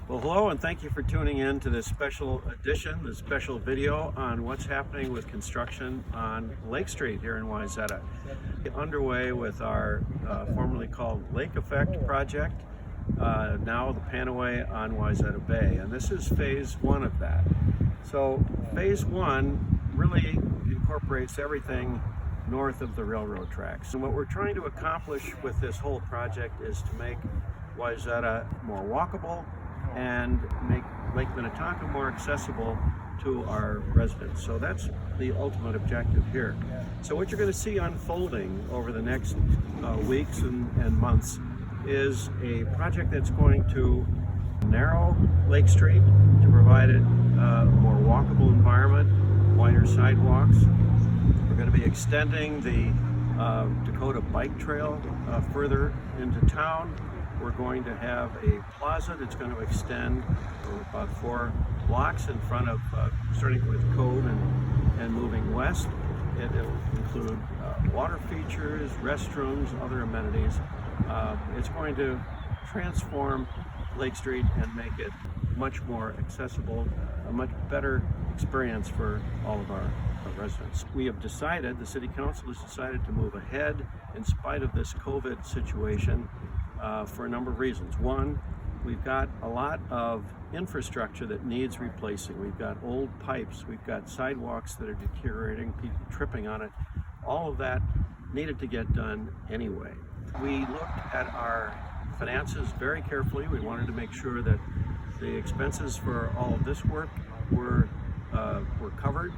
Well, hello, and thank you for tuning in to this special edition, this special video on what's happening with construction on Lake Street here in Wayzata. Underway with our formerly called Lake Effect project, now the Panoway on Wayzata Bay, and this is phase one of that. So phase one really incorporates everything north of the railroad tracks. And what we're trying to accomplish with this whole project is to make Wayzata more walkable and make Lake Minnetonka more accessible to our residents. So that's the ultimate objective here. So what you're going to see unfolding over the next weeks and months is a project that's going to narrow Lake Street to provide it a more walkable environment, wider sidewalks. We're going to be extending the Dakota Bike Trail further into town. We're going to have a plaza that's going to extend for about 4 blocks in front of, starting with Code and moving west. It'll include water features, restrooms, other amenities. It's going to transform Lake Street and make it much more accessible, a much better experience for all of our residents. We have decided, the City Council has decided to move ahead in spite of this COVID situation for a number of reasons. One, we've got a lot of infrastructure that needs replacing. We've got old pipes, we've got sidewalks that are deteriorating, people tripping on it. All of that needed to get done anyway. We looked at our finances very carefully. We wanted to make sure that the expenses for all of this work were covered.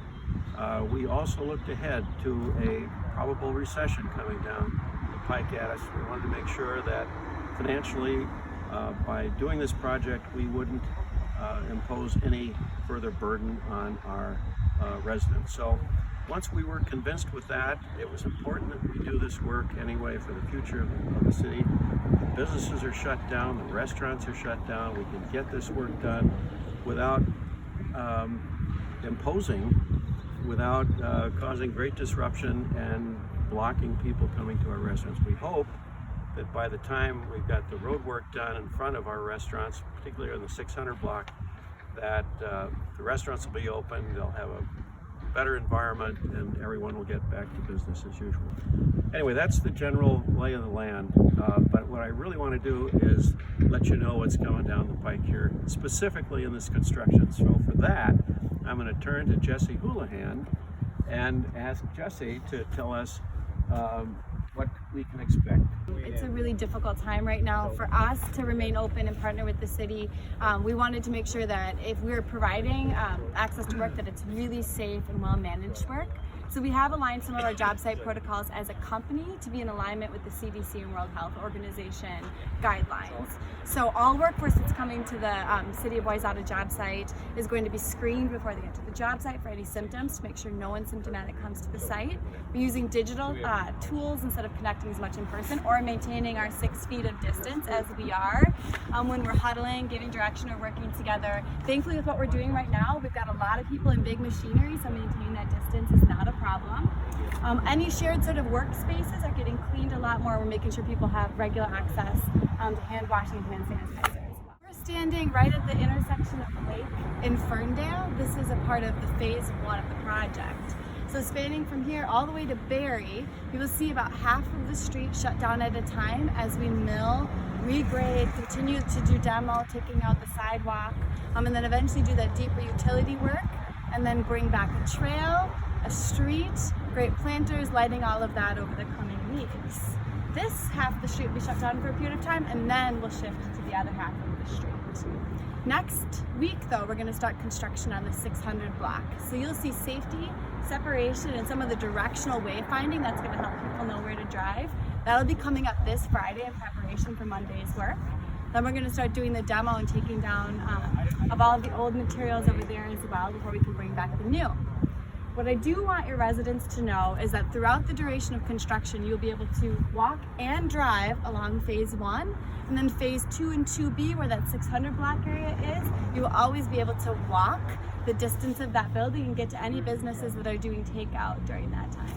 We also looked ahead to a probable recession coming down the pike at us. We wanted to make sure that financially, by doing this project, we wouldn't impose any further burden on our residents. So once we were convinced with that, it was important that we do this work anyway for the future of the city. The businesses are shut down, the restaurants are shut down. We can get this work done without without causing great disruption and blocking people coming to our restaurants. We hope that by the time we've got the road work done in front of our restaurants, particularly on the 600 block, that the restaurants will be open, they'll have a better environment, and everyone will get back to business as usual. Anyway, that's the general lay of the land, but what I really want to do is let you know what's coming down the pike here, specifically in this construction. So for that, I'm going to turn to Jesse Houlihan and ask Jesse to tell us what we can expect. It's a really difficult time right now for us to remain open and partner with the city. We wanted to make sure that if we're providing access to work, that it's really safe and well managed work. So we have aligned some of our job site protocols as a company to be in alignment with the CDC and World Health Organization guidelines. So all workforce that's coming to the City of Wayzata job site is going to be screened before they get to the job site for any symptoms to make sure no one symptomatic comes to the site. We're using digital tools instead of connecting as much in person or maintaining our 6 feet of distance as we are when we're huddling, giving direction or working together. Thankfully with what we're doing right now, we've got a lot of people in big machinery, so maintaining that distance is not a problem. Any shared sort of workspaces are getting cleaned a lot more. We're making sure people have regular access to hand washing and hand sanitizer as well. We're standing right at the intersection of the lake in Ferndale. This is a part of the phase one of the project. So spanning from here all the way to Barry, you will see about half of the street shut down at a time as we mill, regrade, continue to do demo, taking out the sidewalk, and then eventually do that deeper utility work, and then bring back a trail, a street, great planters, lighting all of that over the coming weeks. This half of the street will be shut down for a period of time, and then we'll shift to the other half of the street. Next week, though, we're going to start construction on the 600 block. So you'll see safety, separation, and some of the directional wayfinding that's going to help people know where to drive. That'll be coming up this Friday in preparation for Monday's work. Then we're going to start doing the demo and taking down of all of the old materials over there as well before we can bring back the new. What I do want your residents to know is that throughout the duration of construction, you'll be able to walk and drive along phase one, and then phase 2 and 2B, where that 600 block area is, you will always be able to walk the distance of that building and get to any businesses that are doing takeout during that time.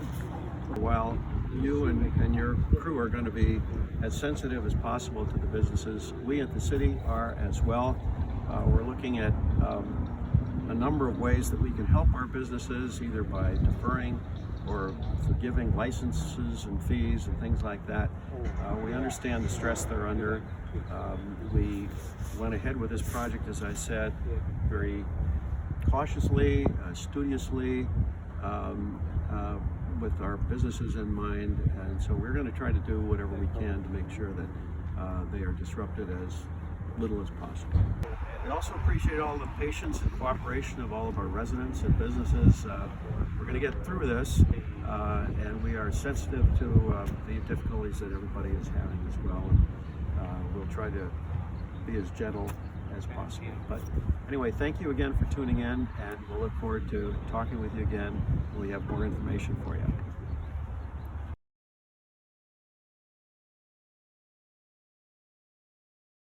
While you and your crew are going to be as sensitive as possible to the businesses, we at the city are as well. We're looking at a number of ways that we can help our businesses, either by deferring or forgiving licenses and fees and things like that. We understand the stress they're under. We went ahead with this project, as I said, very cautiously, studiously, with our businesses in mind, and so we're going to try to do whatever we can to make sure that they are disrupted as little as possible. We also appreciate all the patience and cooperation of all of our residents and businesses. We're going to get through this, and we are sensitive to the difficulties that everybody is having as well. And we'll try to be as gentle as possible. But anyway, thank you again for tuning in, and we'll look forward to talking with you again when we have more information for you.